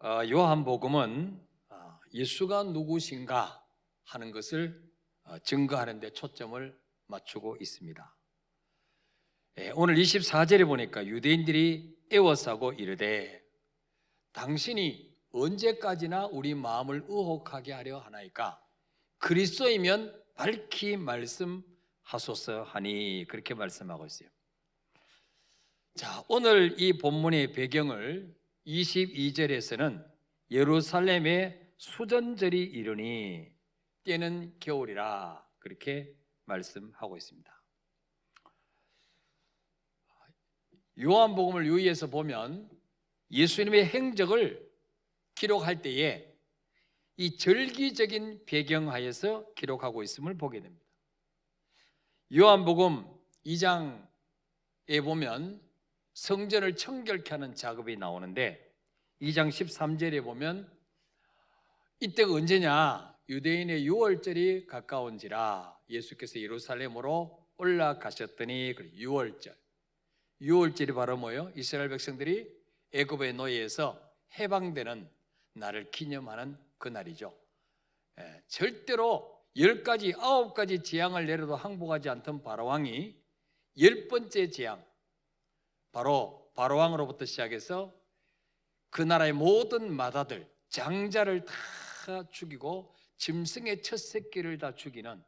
요한복음은 예수가 누구신가 하는 것을 증거하는 데 초점을 맞추고 있습니다. 오늘 24절에 보니까 유대인들이 애워싸고 이르되 당신이 언제까지나 우리 마음을 의혹하게 하려 하나이까? 그리스도이면 밝히 말씀하소서 하니, 그렇게 말씀하고 있어요. 자, 오늘 이 본문의 배경을 22절에서는 예루살렘에 수전절이 이르니 때는 겨울이라, 그렇게 말씀하고 있습니다. 요한복음을 유의해서 보면 예수님의 행적을 기록할 때에 이 절기적인 배경하에서 기록하고 있음을 보게 됩니다. 요한복음 2장에 보면 성전을 청결케 하는 작업이 나오는데 2장 13절에 보면 이때가 언제냐? 유대인의 유월절이 가까운지라 예수께서 예루살렘으로 올라가셨더니, 6월절. 6월절이 바로 뭐예요? 이스라엘 백성들이 애굽의 노예에서 해방되는 날을 기념하는 그날이죠. 절대로 10가지, 9가지 재앙을 내려도 항복하지 않던 바로왕이 10번째 재앙, 바로 바로왕으로부터 시작해서 그 나라의 모든 마다들, 장자를 다 죽이고 짐승의 첫 새끼를 다 죽이는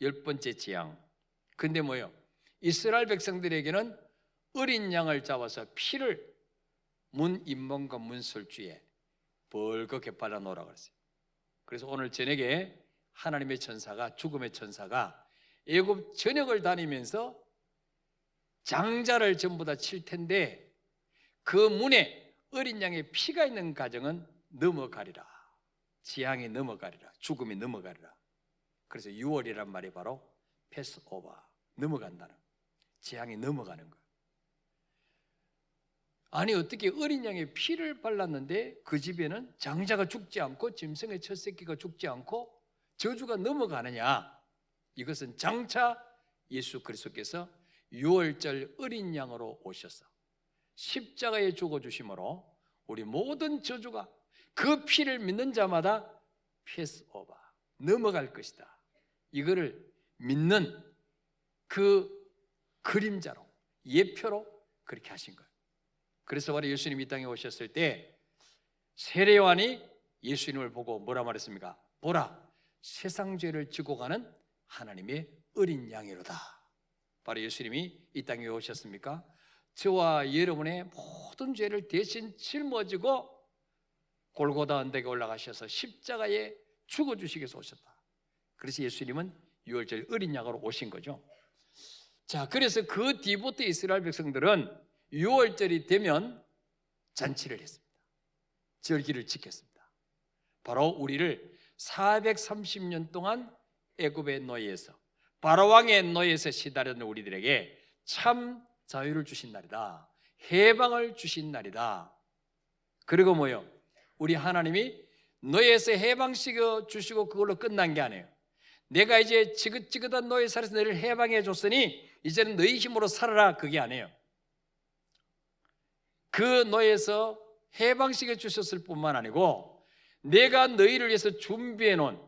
10번째 재앙. 근데 뭐예요? 이스라엘 백성들에게는 어린 양을 잡아서 피를 문 인문과 문설주에 벌겋게 발라놓으라 그랬어요. 그래서 오늘 저녁에 하나님의 천사가, 죽음의 천사가 애굽 전역을 다니면서 장자를 전부 다 칠 텐데 그 문에 어린 양의 피가 있는 가정은 넘어가리라. 재앙이 넘어가리라. 죽음이 넘어가리라. 그래서 6월이란 말이 바로 패스오버, 넘어간다는, 재앙이 넘어가는 거예요. 아니 어떻게 어린 양의 피를 발랐는데 그 집에는 장자가 죽지 않고 짐승의 첫 새끼가 죽지 않고 저주가 넘어가느냐? 이것은 장차 예수 그리스도께서 6월절 어린 양으로 오셔서 십자가에 죽어주심으로 우리 모든 저주가 그 피를 믿는 자마다 패스오버, 넘어갈 것이다. 이거를 믿는 그 그림자로, 예표로 그렇게 하신 거예요. 그래서 바로 예수님이 이 땅에 오셨을 때 세례요한이 예수님을 보고 뭐라 말했습니까? 보라, 세상 죄를 지고 가는 하나님의 어린 양이로다. 바로 예수님이 이 땅에 오셨습니까? 저와 여러분의 모든 죄를 대신 짊어지고 골고다 언덕에 올라가셔서 십자가에 죽어주시기 위해서 오셨다. 그래서 예수님은 6월절 어린 양으로 오신 거죠. 자, 그래서 그 뒤부터 이스라엘 백성들은 6월절이 되면 잔치를 했습니다. 절기를 지켰습니다. 바로 우리를 430년 동안 애굽의 노예에서, 바로왕의 노예에서 시달렸던 우리들에게 참 자유를 주신 날이다. 해방을 주신 날이다. 그리고 뭐요? 우리 하나님이 노예에서 해방시켜 주시고 그걸로 끝난 게 아니에요. 내가 이제 지긋지긋한 노예 살에서 너희를 해방해 줬으니 이제는 너희 힘으로 살아라, 그게 아니에요. 그 노예에서 해방시켜 주셨을 뿐만 아니고 내가 너희를 위해서 준비해 놓은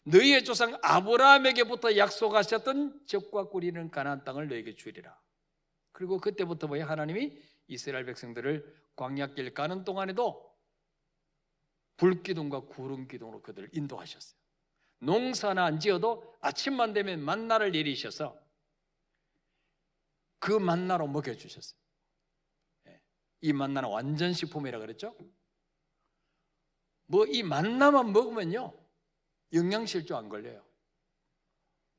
너희의 조상 아브라함에게부터 약속하셨던 적과 꿀이는 가나안 땅을 너희에게 주리라. 그리고 그때부터 뭐예요? 하나님이 이스라엘 백성들을 광야길 가는 동안에도 불기둥과 구름기둥으로 그들을 인도하셨어요. 농사나 안 지어도 아침만 되면 만나를 내리셔서 그 만나로 먹여주셨어요. 이 만나는 완전식품이라고 그랬죠? 뭐 이 만나만 먹으면요 영양실조 안 걸려요.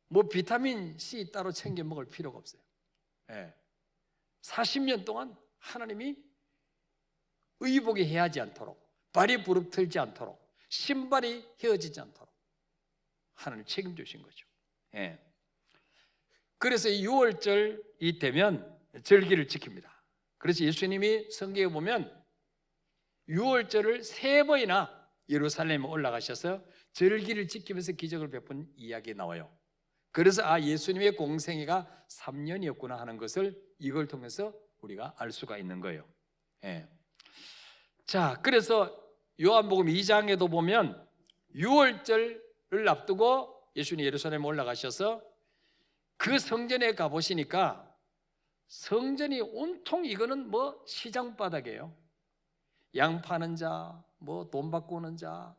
뭐 비타민 C 따로 챙겨 먹을 필요가 없어요. 40년 동안 하나님이 의복이 헤어지지 않도록, 발이 부릅틀지 않도록, 신발이 헤어지지 않도록 하나님 책임주신 거죠. 그래서 6월절이 되면 절기를 지킵니다. 그래서 예수님이 성경에 보면 6월절을 3번이나 예루살렘에 올라가셔서 절기를 지키면서 기적을 베푼 이야기 나와요. 그래서 예수님의 공생애가 3년이었구나 하는 것을 이걸 통해서 우리가 알 수가 있는 거예요. 자, 그래서 요한복음 2장에도 보면 유월절을 앞두고 예수님이 예루살렘에 올라가셔서 그 성전에 가보시니까 성전이 온통 이거는 뭐 시장 바닥이에요. 양 파는 자, 뭐 돈 받고 오는 자,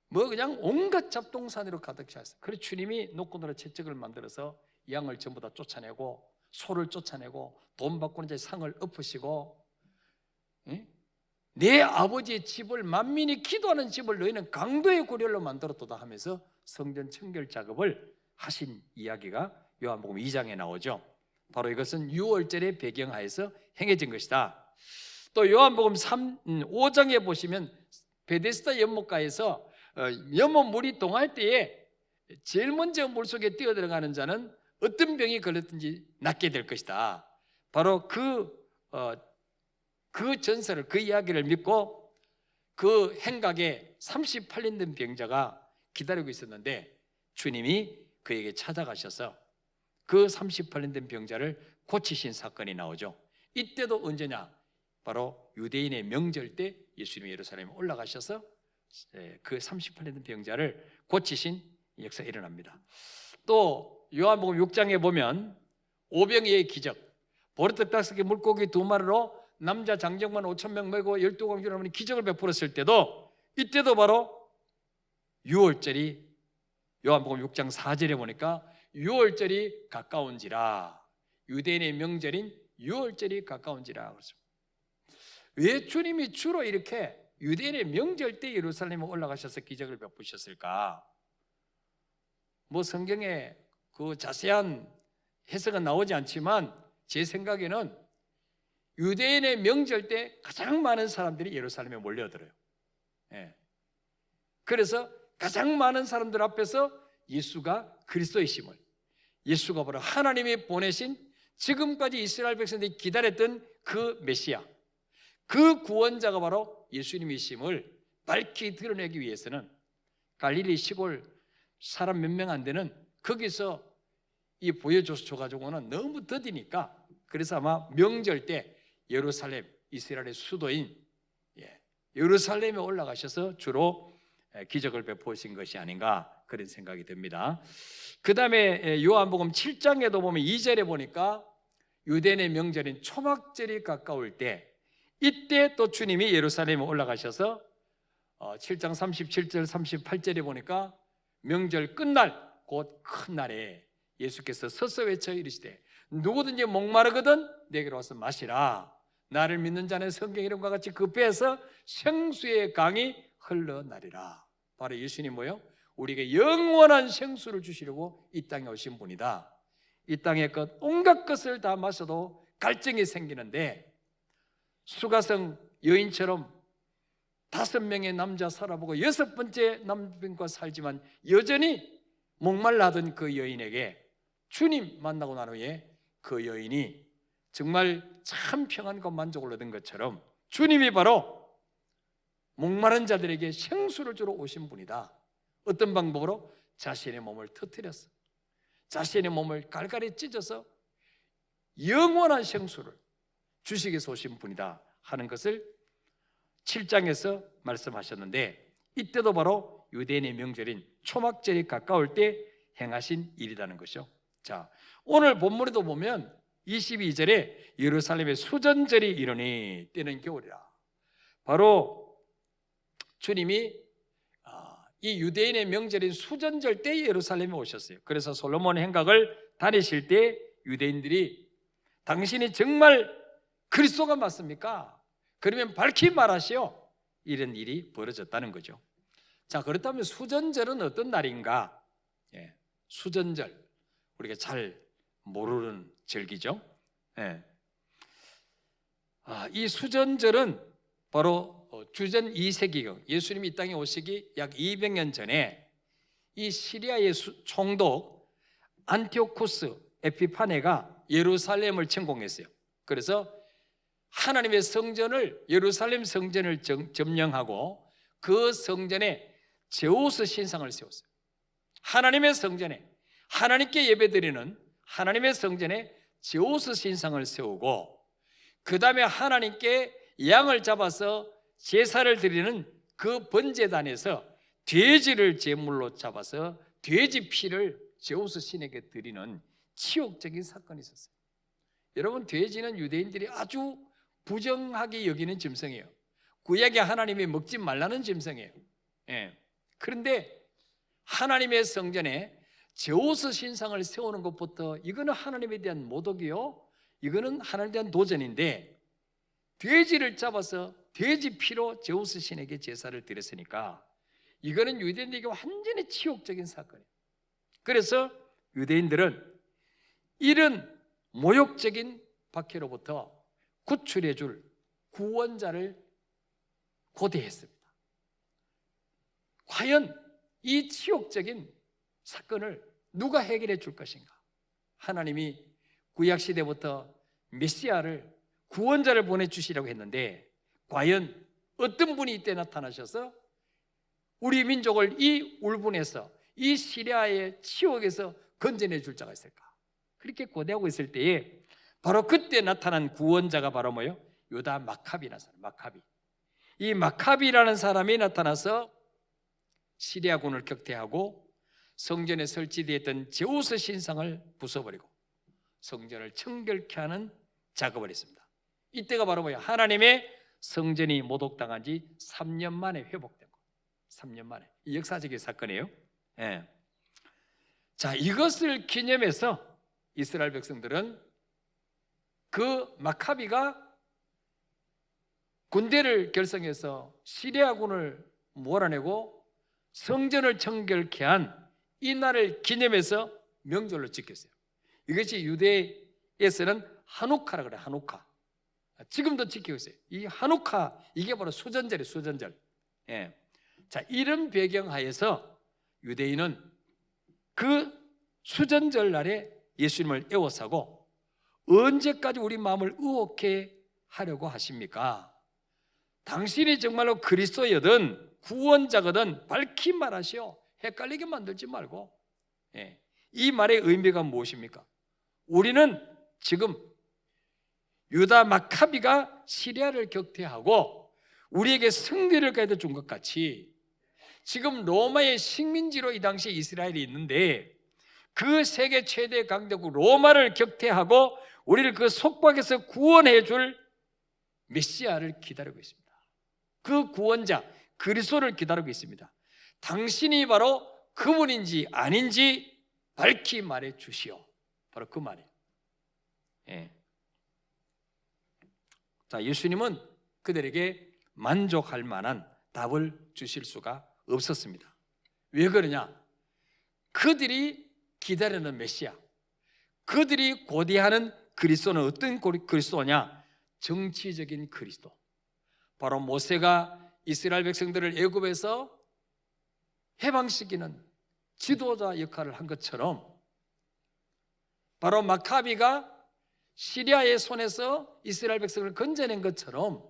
뭐 그냥 온갖 잡동사니로 가득 찼어요. 그래서 주님이 노끈으로 채찍을 만들어서 양을 전부 다 쫓아내고 소를 쫓아내고 돈 받고 오는 자의 상을 엎으시고, 내 아버지의 집을 만민이 기도하는 집을 너희는 강도의 구렬로 만들었도다 하면서 성전 청결 작업을 하신 이야기가 요한복음 2장에 나오죠. 바로 이것은 유월절의 배경하에서 행해진 것이다. 또 요한복음 5장에 보시면 베데스다 연못가에서 연못 물이 동할 때에 제일 먼저 물속에 뛰어들어가는 자는 어떤 병이 걸렸든지 낫게 될 것이다. 바로 그 전설을, 그 이야기를 믿고 그 행각에 38년 된 병자가 기다리고 있었는데 주님이 그에게 찾아가셔서 그 38년 된 병자를 고치신 사건이 나오죠. 이때도 언제냐? 바로 유대인의 명절 때 예수님이 예루살렘에 올라가셔서 그 38년 된 병자를 고치신 역사가 일어납니다. 또 요한복음 6장에 보면 오병이의 기적, 보리떡 5개 물고기 2마리로 남자 장정만 5,000명 메고 12광주라는 기적을 베풀었을 때도, 이때도 바로 유월절이, 요한복음 6장 4절에 보니까 유월절이 가까운지라, 유대인의 명절인 유월절이 가까운지라. 그렇죠. 왜 주님이 주로 이렇게 유대인의 명절 때 예루살렘에 올라가셔서 기적을 베푸셨을까? 뭐 성경에 그 자세한 해석은 나오지 않지만 제 생각에는 유대인의 명절 때 가장 많은 사람들이 예루살렘에 몰려들어요. 그래서 가장 많은 사람들 앞에서 예수가 그리스도이심을, 예수가 바로 하나님이 보내신 지금까지 이스라엘 백성들이 기다렸던 그 메시아, 그 구원자가 바로 예수님이심을 밝히 드러내기 위해서는 갈릴리 시골 사람 몇 명 안 되는 거기서 이 보여줘가지고는 너무 더디니까, 그래서 아마 명절 때 예루살렘, 이스라엘의 수도인 예루살렘에 올라가셔서 주로 기적을 베푸신 것이 아닌가, 그런 생각이 듭니다. 그 다음에 요한복음 7장에도 보면 2절에 보니까 유대인의 명절인 초막절이 가까울 때, 이때 또 주님이 예루살렘에 올라가셔서 7장 37절 38절에 보니까 명절 끝날 곧 큰 날에 예수께서 서서 외쳐 이르시되 누구든지 목마르거든 내게로 와서 마시라. 나를 믿는 자는 성경 이름과 같이 그 배에서 생수의 강이 흘러나리라. 바로 예수님 뭐요? 우리에게 영원한 생수를 주시려고 이 땅에 오신 분이다. 이 땅의 것 온갖 것을 다 마셔도 갈증이 생기는데 수가성 여인처럼 5명의 남자 살아보고 6번째 남편과 살지만 여전히 목말라 하던 그 여인에게 주님 만나고 난 후에 그 여인이 정말 참 평안과 만족을 얻은 것처럼 주님이 바로 목마른 자들에게 생수를 주러 오신 분이다. 어떤 방법으로? 자신의 몸을 터뜨렸어. 자신의 몸을 갈갈이 찢어서 영원한 생수를 주시기 위해서 오신 분이다 하는 것을 7장에서 말씀하셨는데, 이때도 바로 유대인의 명절인 초막절이 가까울 때 행하신 일이라는 것이죠. 자, 오늘 본문에도 보면 22절에 예루살렘의 수전절이 이르니 때는 겨울이라. 바로 주님이 이 유대인의 명절인 수전절 때 예루살렘에 오셨어요. 그래서 솔로몬 행각을 다니실 때 유대인들이 당신이 정말 그리스도가 맞습니까? 그러면 밝히 말하시오. 이런 일이 벌어졌다는 거죠. 자, 그렇다면 수전절은 어떤 날인가? 수전절, 우리가 잘 모르는 절기죠. 이 수전절은 바로 주전 2세기경, 예수님이 이 땅에 오시기 약 200년 전에 이 시리아의 총독 안티오쿠스 에피파네가 예루살렘을 침공했어요. 그래서 하나님의 성전을, 예루살렘 성전을 점령하고 그 성전에 제우스 신상을 세웠어요. 하나님의 성전에, 하나님께 예배드리는 하나님의 성전에 제우스 신상을 세우고, 그 다음에 하나님께 양을 잡아서 제사를 드리는 그 번제단에서 돼지를 제물로 잡아서 돼지 피를 제우스 신에게 드리는 치욕적인 사건이 있었어요. 여러분, 돼지는 유대인들이 아주 부정하게 여기는 짐승이에요. 구약의 하나님이 먹지 말라는 짐승이에요. 예. 그런데 하나님의 성전에 제우스 신상을 세우는 것부터 이거는 하나님에 대한 모독이요, 이거는 하나님에 대한 도전인데, 돼지를 잡아서 돼지 피로 제우스 신에게 제사를 드렸으니까 이거는 유대인들에게 완전히 치욕적인 사건이에요. 그래서 유대인들은 이런 모욕적인 박해로부터 구출해 줄 구원자를 고대했습니다. 과연 이 치욕적인 사건을 누가 해결해 줄 것인가? 하나님이 구약시대부터 메시아를, 구원자를 보내주시라고 했는데 과연 어떤 분이 이때 나타나셔서 우리 민족을 이 울분에서, 이 시리아의 치욕에서 건져내 줄 자가 있을까? 그렇게 고대하고 있을 때에 바로 그때 나타난 구원자가 바로 뭐예요? 유다 마카비라는 사람, 마카비. 이 마카비라는 사람이 나타나서 시리아군을 격퇴하고 성전에 설치되어 있던 제우스 신상을 부숴버리고 성전을 청결케 하는 작업을 했습니다. 이때가 바로 뭐예요? 하나님의 성전이 모독당한 지 3년 만에 회복된 거. 3년 만에. 이 역사적인 사건이에요. 예. 자, 이것을 기념해서 이스라엘 백성들은 그 마카비가 군대를 결성해서 시리아군을 몰아내고 성전을 청결케 한 이 날을 기념해서 명절로 지켰어요. 이것이 유대에서는 하누카라 그래요. 하누카. 지금도 지키고 있어요. 이 하누카, 이게 바로 수전절이에요. 수전절. 예. 자, 이런 배경하에서 유대인은 그 수전절 날에 예수님을 애워싸고 언제까지 우리 마음을 의혹해 하려고 하십니까? 당신이 정말로 그리스도여든 구원자거든 밝히 말하시오. 헷갈리게 만들지 말고. 예. 이 말의 의미가 무엇입니까? 우리는 지금 유다 마카비가 시리아를 격퇴하고 우리에게 승리를 가져다 준 것 같이 지금 로마의 식민지로 이 당시에 이스라엘이 있는데 그 세계 최대 강대국 로마를 격퇴하고 우리를 그 속박에서 구원해 줄 메시아를 기다리고 있습니다. 그 구원자 그리스도를 기다리고 있습니다. 당신이 바로 그분인지 아닌지 밝히 말해 주시오. 바로 그 말이에요. 예. 자, 예수님은 그들에게 만족할 만한 답을 주실 수가 없었습니다. 왜 그러냐? 그들이 기다리는 메시아, 그들이 고대하는 그리스도는 어떤 그리스도냐? 정치적인 그리스도. 바로 모세가 이스라엘 백성들을 애굽에서 해방시키는 지도자 역할을 한 것처럼 바로 마카비가 시리아의 손에서 이스라엘 백성을 건져낸 것처럼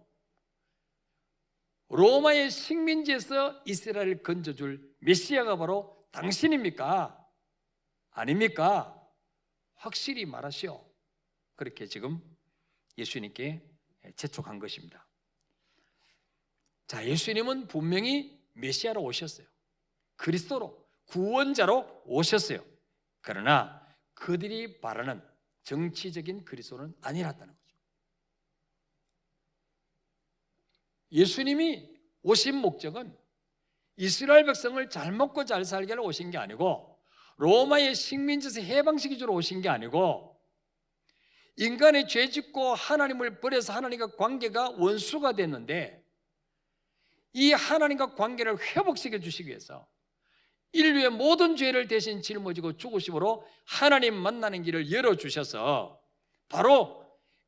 로마의 식민지에서 이스라엘을 건져줄 메시아가 바로 당신입니까? 아닙니까? 확실히 말하시오. 그렇게 지금 예수님께 재촉한 것입니다. 자, 예수님은 분명히 메시아로 오셨어요. 그리스도로, 구원자로 오셨어요. 그러나 그들이 바라는 정치적인 그리스도는 아니랐다는 거죠. 예수님이 오신 목적은 이스라엘 백성을 잘 먹고 잘 살게 하러 오신 게 아니고 로마의 식민지에서 해방시키주러 오신 게 아니고 인간의 죄 짓고 하나님을 버려서 하나님과 관계가 원수가 됐는데 이 하나님과 관계를 회복시켜 주시기 위해서 인류의 모든 죄를 대신 짊어지고 죽으심으로 하나님 만나는 길을 열어주셔서 바로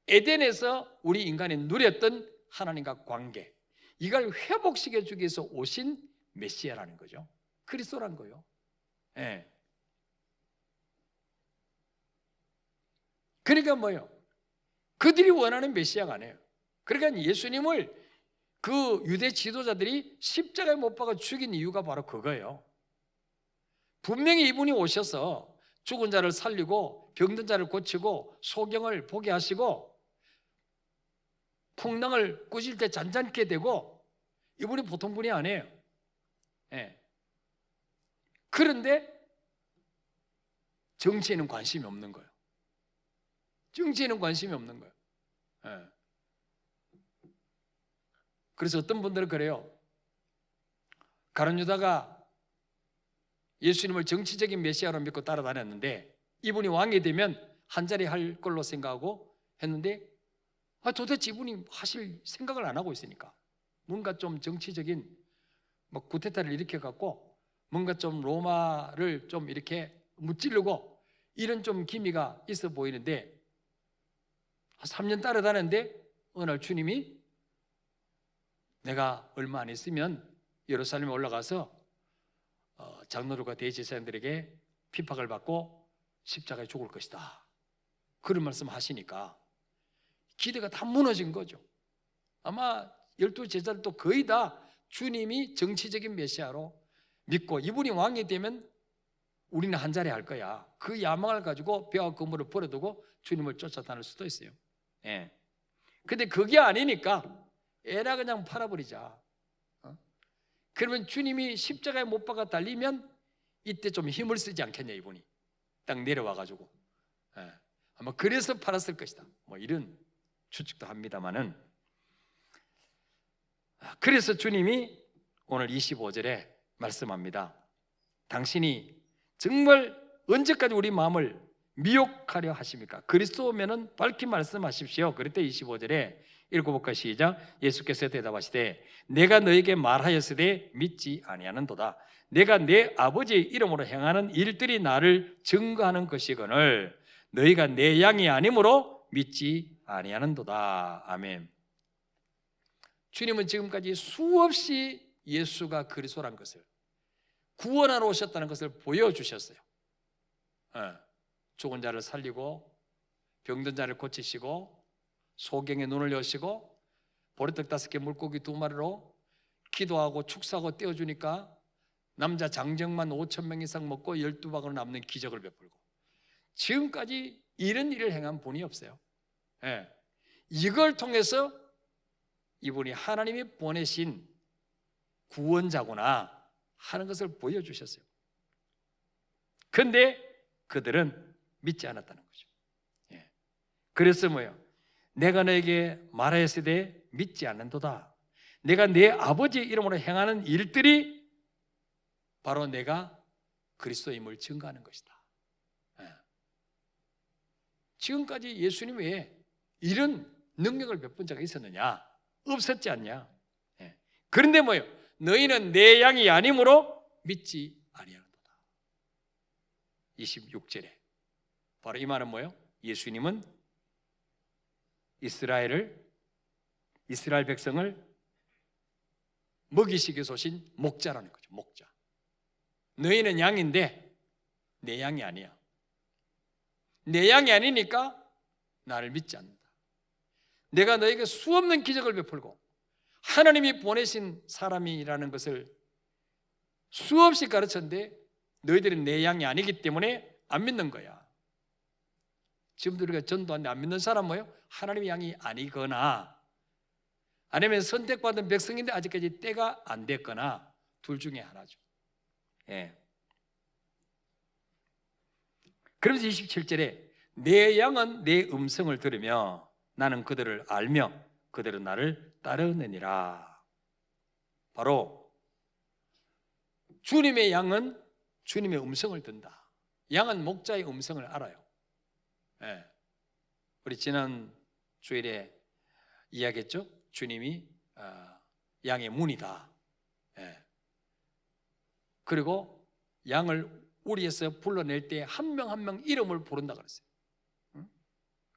에덴에서 우리 인간이 누렸던 하나님과 관계, 이걸 회복시켜 주기 위해서 오신 메시아라는 거죠. 그리스도라는 거예요. 예. 그러니까 뭐예요? 그들이 원하는 메시아가 아니에요. 그러니까 예수님을 그 유대 지도자들이 십자가에 못 박아 죽인 이유가 바로 그거예요. 분명히 이분이 오셔서 죽은 자를 살리고 병든 자를 고치고 소경을 보게 하시고 풍랑을 꾸실 때 잔잔케 되고 이분이 보통 분이 아니에요. 예. 그런데 정치에는 관심이 없는 거예요. 정치에는 관심이 없는 거예요. 예. 그래서 어떤 분들은 그래요. 가룟 유다가 예수님을 정치적인 메시아로 믿고 따라다녔는데 이분이 왕이 되면 한자리 할 걸로 생각하고 했는데 도대체 이분이 하실 생각을 안 하고 있으니까 뭔가 좀 정치적인 뭐 쿠데타를 일으켜갖고 뭔가 좀 로마를 좀 이렇게 무찌르고 이런 좀 기미가 있어 보이는데 한 3년 따라다녔는데 어느 날 주님이 내가 얼마 안 있으면 예루살렘에 올라가서 장로들과 대제사장들에게 핍박을 받고 십자가에 죽을 것이다. 그런 말씀 하시니까 기대가 다 무너진 거죠. 아마 12 제자들도 거의 다 주님이 정치적인 메시아로 믿고 이분이 왕이 되면 우리는 한 자리 할 거야. 그 야망을 가지고 배와 그물을 버려두고 주님을 쫓아다닐 수도 있어요. 예. 근데 그게 아니니까 에라 그냥 팔아버리자. 그러면 주님이 십자가에 못 박아 달리면 이때 좀 힘을 쓰지 않겠냐 이분이 딱 내려와가지고 아마 그래서 팔았을 것이다. 뭐 이런 추측도 합니다만은 그래서 주님이 오늘 25절에 말씀합니다. 당신이 정말 언제까지 우리 마음을 미혹하려 하십니까? 그리스도면은 밝히 말씀하십시오. 그랬더니 25절에 읽어볼까 시작. 예수께서 대답하시되 내가 너에게 말하였으되 믿지 아니하는도다. 내가 내 아버지의 이름으로 행하는 일들이 나를 증거하는 것이거늘 너희가 내 양이 아니므로 믿지 아니하는도다. 아멘. 주님은 지금까지 수없이 예수가 그리스도란 것을 구원하러 오셨다는 것을 보여주셨어요. 죽은 자를 살리고 병든 자를 고치시고 소경의 눈을 여시고 보리떡 5개 물고기 2마리로 기도하고 축사하고 떼어주니까 남자 장정만 5,000명 이상 먹고 12박으로 남는 기적을 베풀고 지금까지 이런 일을 행한 분이 없어요. 이걸 통해서 이분이 하나님이 보내신 구원자구나 하는 것을 보여주셨어요. 그런데 그들은 믿지 않았다는 거죠. 그래서 뭐예요? 내가 너에게 말하였으되 믿지 않는도다. 내가 내 아버지의 이름으로 행하는 일들이 바로 내가 그리스도임을 증거하는 것이다. 지금까지 예수님 외에 이런 능력을 베푼 자가 있었느냐? 없었지 않냐? 그런데 뭐예요? 너희는 내 양이 아니므로 믿지 아니하는도다. 26절에 바로 이 말은 뭐예요? 예수님은 이스라엘 백성을 먹이시기 위해서 오신 목자라는 거죠. 목자. 너희는 양인데 내 양이 아니야. 내 양이 아니니까 나를 믿지 않는다. 내가 너에게 수없는 기적을 베풀고 하나님이 보내신 사람이라는 것을 수없이 가르쳤는데 너희들은 내 양이 아니기 때문에 안 믿는 거야. 지금도 우리가 전도하는데 안 믿는 사람 뭐예요? 하나님의 양이 아니거나 아니면 선택받은 백성인데 아직까지 때가 안 됐거나 둘 중에 하나죠. 그러면서 27절에 내 양은 내 음성을 들으며 나는 그들을 알며 그들은 나를 따르느니라. 바로 주님의 양은 주님의 음성을 듣는다. 양은 목자의 음성을 알아요. 우리 지난 주일에 이야기했죠. 주님이 양의 문이다. 그리고 양을 우리에서 불러낼 때 한 명 한 명 이름을 부른다 그랬어요.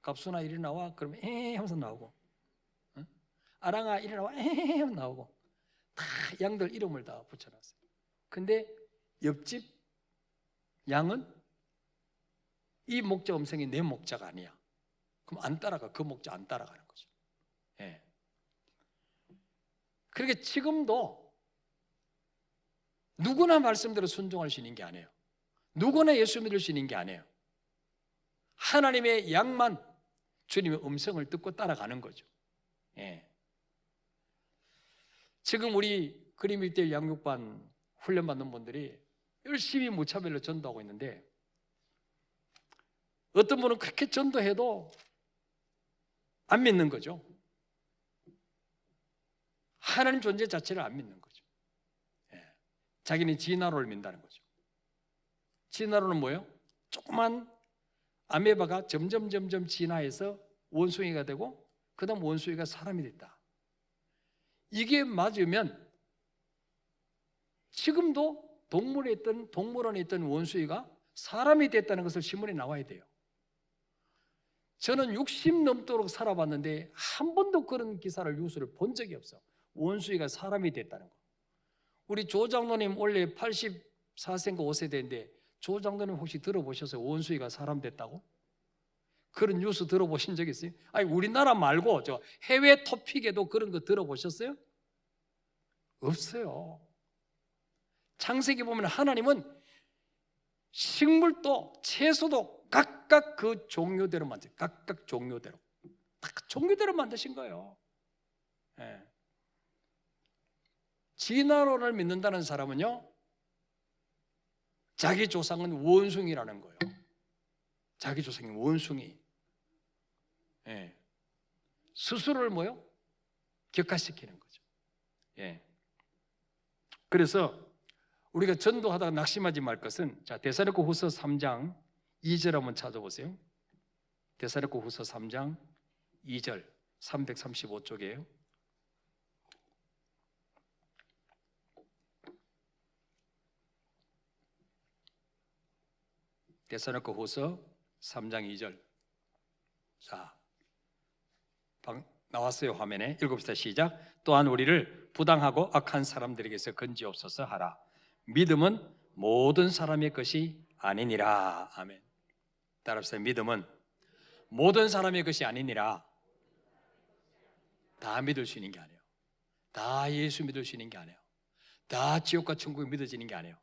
갑순아 이리 나와 그러면 하면서 나오고, 아랑아 이리 나와 하면서 나오고, 다 양들 이름을 다 붙여놨어요. 근데 옆집 양은 이 목자 음성이 내 목자가 아니야. 그럼 안 따라가. 그 목자 안 따라가는 거죠. 그렇게 지금도 누구나 말씀대로 순종할 수 있는 게 아니에요. 누구나 예수 믿을 수 있는 게 아니에요. 하나님의 양만 주님의 음성을 듣고 따라가는 거죠. 지금 우리 그림 1:1 양육반 훈련받는 분들이 열심히 무차별로 전도하고 있는데, 어떤 분은 그렇게 전도해도 안 믿는 거죠. 하나님 존재 자체를 안 믿는 거죠. 자기는 진화론을 믿는다는 거죠. 진화론은 뭐예요? 조그만 아메바가 점점 진화해서 원숭이가 되고 그 다음 원숭이가 사람이 됐다. 이게 맞으면 지금도 동물원에 있던 원숭이가 사람이 됐다는 것을 신문에 나와야 돼요. 저는 60 넘도록 살아봤는데 한 번도 그런 기사를 뉴스를 본 적이 없어. 원숭이가 사람이 됐다는 거. 우리 조 장로님 원래 84세인가 5세대인데 조 장로님 혹시 들어보셨어요? 원숭이가 사람 됐다고? 그런 뉴스 들어보신 적 있어요? 아니, 우리나라 말고 저 해외 토픽에도 그런 거 들어보셨어요? 없어요. 창세기 보면 하나님은 식물도 채소도 각각 그 종류대로 만드세요. 각각 종류대로. 딱 종류대로 만드신 거예요. 진화론을 믿는다는 사람은요, 자기 조상은 원숭이라는 거예요. 자기 조상이 원숭이. 스스로를 뭐요? 격화시키는 거죠. 그래서 우리가 전도하다가 낙심하지 말 것은, 자, 데살로니가후서 3장 2절 한번 찾아보세요. 데살로니가후서 3장 2절 335쪽이에요. 데살로니가후서 3장 2절. 자, 나왔어요. 화면에. 읽읍시다. 시작. 또한 우리를 부당하고 악한 사람들에게서 건지옵소서 하라. 믿음은 모든 사람의 것이 아니니라. 아멘. 따라합시다. 믿음은 모든 사람의 것이 아니니라. 다 믿을 수 있는 게 아니에요. 다 예수 믿을 수 있는 게 아니에요. 다 지옥과 천국이 믿어지는 게 아니에요.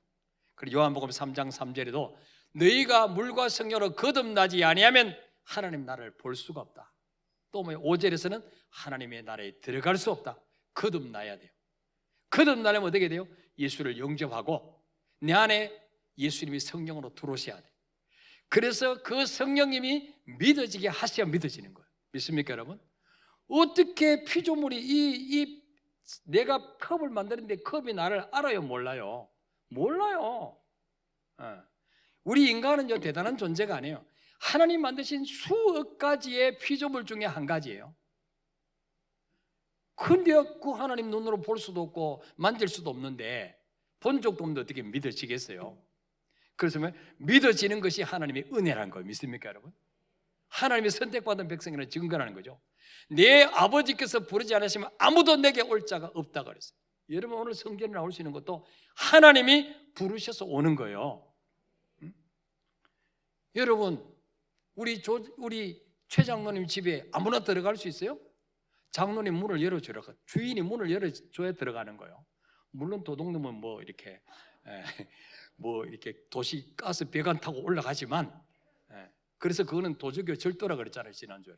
그리고 요한복음 3장 3절에도 너희가 물과 성령으로 거듭나지 아니하면 하나님 나라를 볼 수가 없다. 또 5절에서는 하나님의 나라에 들어갈 수 없다. 거듭나야 돼요. 거듭나려면 어떻게 돼요? 예수를 영접하고 내 안에 예수님이 성령으로 들어오셔야 돼요. 그래서 그 성령님이 믿어지게 하셔야 믿어지는 거예요. 믿습니까, 여러분? 어떻게 피조물이 내가 컵을 만드는데 컵이 나를 알아요, 몰라요? 몰라요. 우리 인간은 대단한 존재가 아니에요. 하나님 만드신 수억 가지의 피조물 중에 한 가지예요. 근데 그 하나님 눈으로 볼 수도 없고 만질 수도 없는데, 본 적도 없는데 어떻게 믿어지겠어요? 그래서 믿어지는 것이 하나님의 은혜라는 거예요. 믿습니까, 여러분? 하나님의 선택받은 백성이라는 증거라는 거죠. 내 아버지께서 부르지 않으시면 아무도 내게 올 자가 없다 그랬어요. 여러분, 오늘 성전에 나올 수 있는 것도 하나님이 부르셔서 오는 거예요. 여러분, 우리 최 장로님 집에 아무나 들어갈 수 있어요? 장로님 문을 열어줘라. 주인이 문을 열어줘야 들어가는 거예요. 물론 도둑놈은 이렇게 도시 가스 배관 타고 올라가지만, 그래서 그거는 도적교 절도라 그랬잖아요, 지난주에.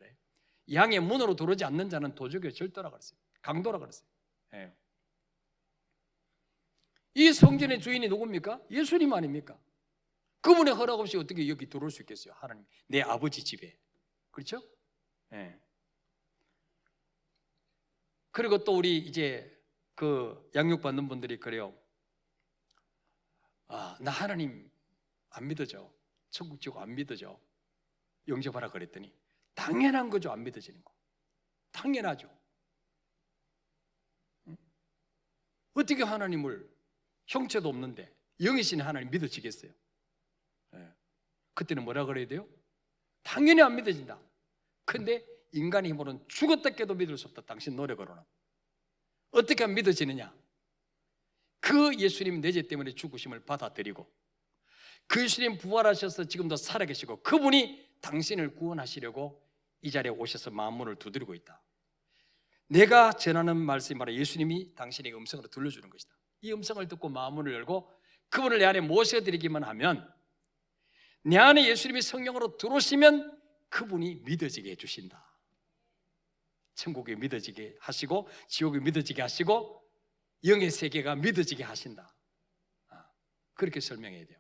양의 문으로 들어오지 않는 자는 도적교 절도라 그랬어요. 강도라 그랬어요. 이 성전의 주인이 누굽니까? 예수님 아닙니까? 그분의 허락 없이 어떻게 여기 들어올 수 있겠어요? 하나님, 내 아버지 집에. 그렇죠? 그리고 또 우리 이제 그 양육받는 분들이 그래요. 나 하나님 안 믿어져. 천국 지옥 안 믿어져. 영접하라 그랬더니 당연한 거죠. 안 믿어지는 거. 당연하죠. 어떻게 하나님을, 형체도 없는데 영이신 하나님 믿어지겠어요? 그때는 뭐라 그래야 돼요? 당연히 안 믿어진다. 근데 인간의 힘으로는 죽었다 깨도 믿을 수 없다. 당신 노력으로는. 어떻게 하면 믿어지느냐? 그 예수님 내 죄 때문에 죽으심을 받아들이고, 그 예수님 부활하셔서 지금도 살아계시고, 그분이 당신을 구원하시려고 이 자리에 오셔서 마음문을 두드리고 있다. 내가 전하는 말씀이 바로 예수님이 당신에게 음성으로 들려주는 것이다. 이 음성을 듣고 마음문을 열고 그분을 내 안에 모셔드리기만 하면, 내 안에 예수님이 성령으로 들어오시면 그분이 믿어지게 해주신다. 천국에 믿어지게 하시고 지옥에 믿어지게 하시고 영의 세계가 믿어지게 하신다. 그렇게 설명해야 돼요.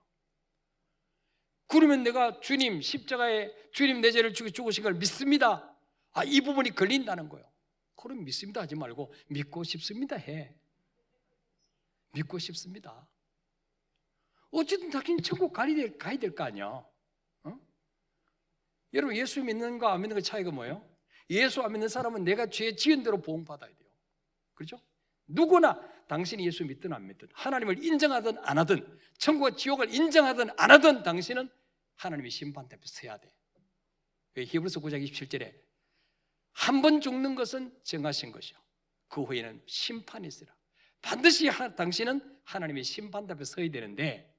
그러면 내가 주님 십자가에 주님 내 죄를 죽으신 걸 믿습니다. 이 부분이 걸린다는 거예요. 그럼 믿습니다 하지 말고 믿고 싶습니다 해. 믿고 싶습니다. 어쨌든 당연히 천국 가야 될 거 아니야. 여러분, 예수 믿는 거 안 믿는 거 차이가 뭐예요? 예수 안 믿는 사람은 내가 죄 지은 대로 보응받아야 돼요. 그렇죠? 누구나 당신이 예수 믿든 안 믿든, 하나님을 인정하든 안 하든, 천국과 지옥을 인정하든 안 하든 당신은 하나님의 심판 앞에 서야 돼. 히브리서 9장 27절에 한 번 죽는 것은 정하신 것이요, 그 후에는 심판이 있으라. 반드시 당신은 하나님의 심판 앞에 서야 되는데,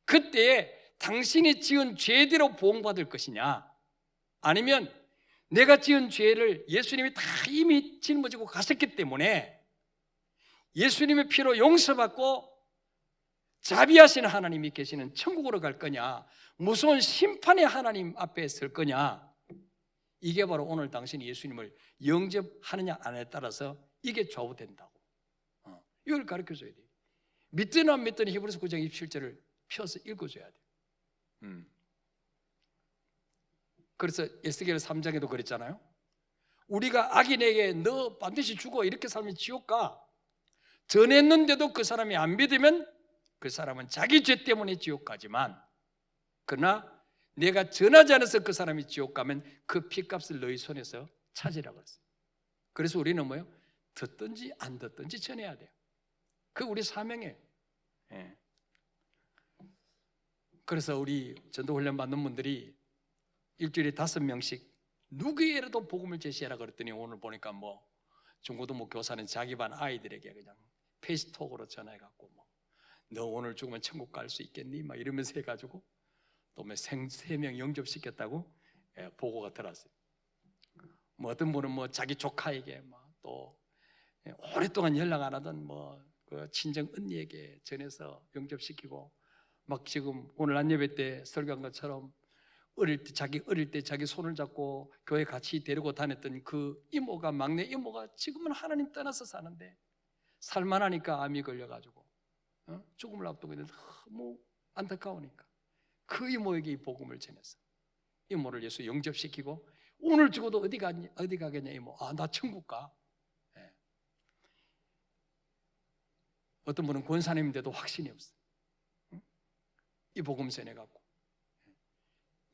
그때에 당신이 지은 죄대로 보응받을 것이냐, 아니면 내가 지은 죄를 예수님이 다 이미 짊어지고 가셨기 때문에 예수님의 피로 용서받고 자비하시는 하나님이 계시는 천국으로 갈 거냐, 무서운 심판의 하나님 앞에 설 거냐, 이게 바로 오늘 당신이 예수님을 영접하느냐 안 하느냐에 따라서 이게 좌우된다고. 이걸 가르쳐줘야 돼요. 믿든 안 믿든 히브리서 9장 27절을 펴서 읽어줘야 돼요. 그래서 에스겔 3장에도 그랬잖아요. 우리가 악인에게 너 반드시 죽어 이렇게 살면 지옥 가, 전했는데도 그 사람이 안 믿으면 그 사람은 자기 죄 때문에 지옥 가지만, 그러나 내가 전하지 않아서 그 사람이 지옥 가면 그 피값을 너희 손에서 찾으라고 했어요. 그래서 우리는 뭐예요? 듣든지 안 듣든지 전해야 돼요. 그게 우리 사명이에요. 그래서 우리 전도훈련 받는 분들이 일주일에 5명씩 누구에게라도 복음을 제시해라 그랬더니, 오늘 보니까 뭐 중고등부 교사는 자기 반 아이들에게 그냥 페이스톡으로 전화해갖고 너 오늘 죽으면 천국 갈 수 있겠니? 막 이러면서 해가지고 또 3명 영접시켰다고 보고가 들어왔어요. 뭐 어떤 분은 자기 조카에게 또 오랫동안 연락 안 하던 그 친정 언니에게 전해서 영접시키고, 막 지금 오늘 안예배 때 설교한 것처럼 자기 어릴 때 자기 손을 잡고 교회 같이 데리고 다녔던 그 이모가, 막내 이모가 지금은 하나님 떠나서 사는데 살만하니까 암이 걸려가지고 죽음을 앞두고 있는데 너무 안타까우니까 그 이모에게 이 복음을 전해서 이모를 예수 영접시키고, 오늘 죽어도 어디 가겠냐 이모, 나 천국 가. 어떤 분은 권사님인데도 확신이 없어. 이 복음 전해갖고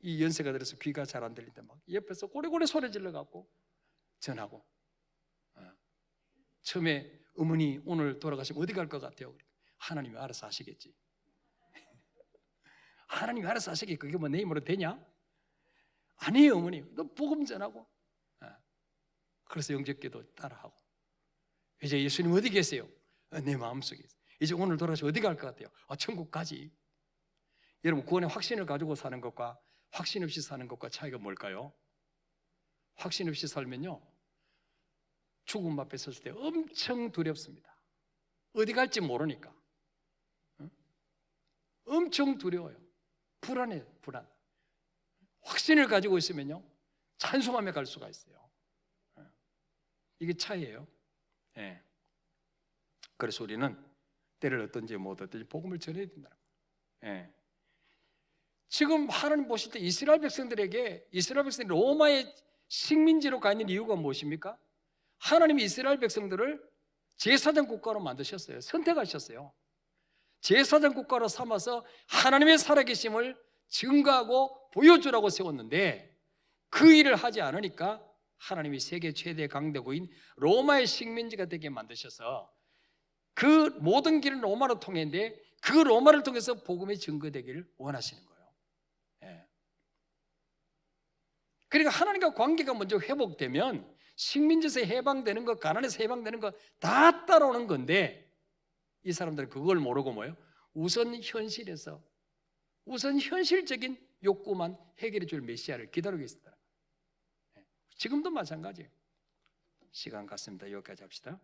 이 연세가 들어서 귀가 잘 안 들리는데 막 옆에서 고래고래 소리 질러갖고 전하고, 처음에 어머니 오늘 돌아가시면 어디 갈 것 같아요? 하나님이 알아서 하시겠지. 하나님이 알아서 하시겠지. 그게 뭐 내 힘으로 되냐? 아니에요 어머니, 너 복음 전하고. 그래서 영접기도 따라하고. 이제 예수님 어디 계세요? 내 마음속에 있어요. 이제 오늘 돌아가서 어디 갈 것 같아요? 천국 가지. 여러분, 구원의 확신을 가지고 사는 것과 확신 없이 사는 것과 차이가 뭘까요? 확신 없이 살면요, 죽음 앞에 섰을 때 엄청 두렵습니다. 어디 갈지 모르니까 엄청 두려워요. 불안해요. 불안. 확신을 가지고 있으면요, 찬송하며 갈 수가 있어요. 이게 차이예요. 그래서 우리는 때를 어떤지 못 어떤지 복음을 전해야 된다. 지금 하나님 보실 때 이스라엘 백성들이 로마의 식민지로 가 있는 이유가 무엇입니까? 하나님이 이스라엘 백성들을 제사장 국가로 만드셨어요. 선택하셨어요. 제사장 국가로 삼아서 하나님의 살아계심을 증거하고 보여주라고 세웠는데, 그 일을 하지 않으니까 하나님이 세계 최대 강대국인 로마의 식민지가 되게 만드셔서 그 모든 길은 로마로 통했는데, 그 로마를 통해서 복음이 증거되기를 원하시는 거예요. 그러니까 하나님과 관계가 먼저 회복되면 식민지에서 해방되는 것, 가난에서 해방되는 것 다 따라오는 건데, 이 사람들은 그걸 모르고 뭐예요? 우선 현실적인 욕구만 해결해 줄 메시아를 기다리고 있었다. 지금도 마찬가지예요. 시간 같습니다. 여기까지 합시다.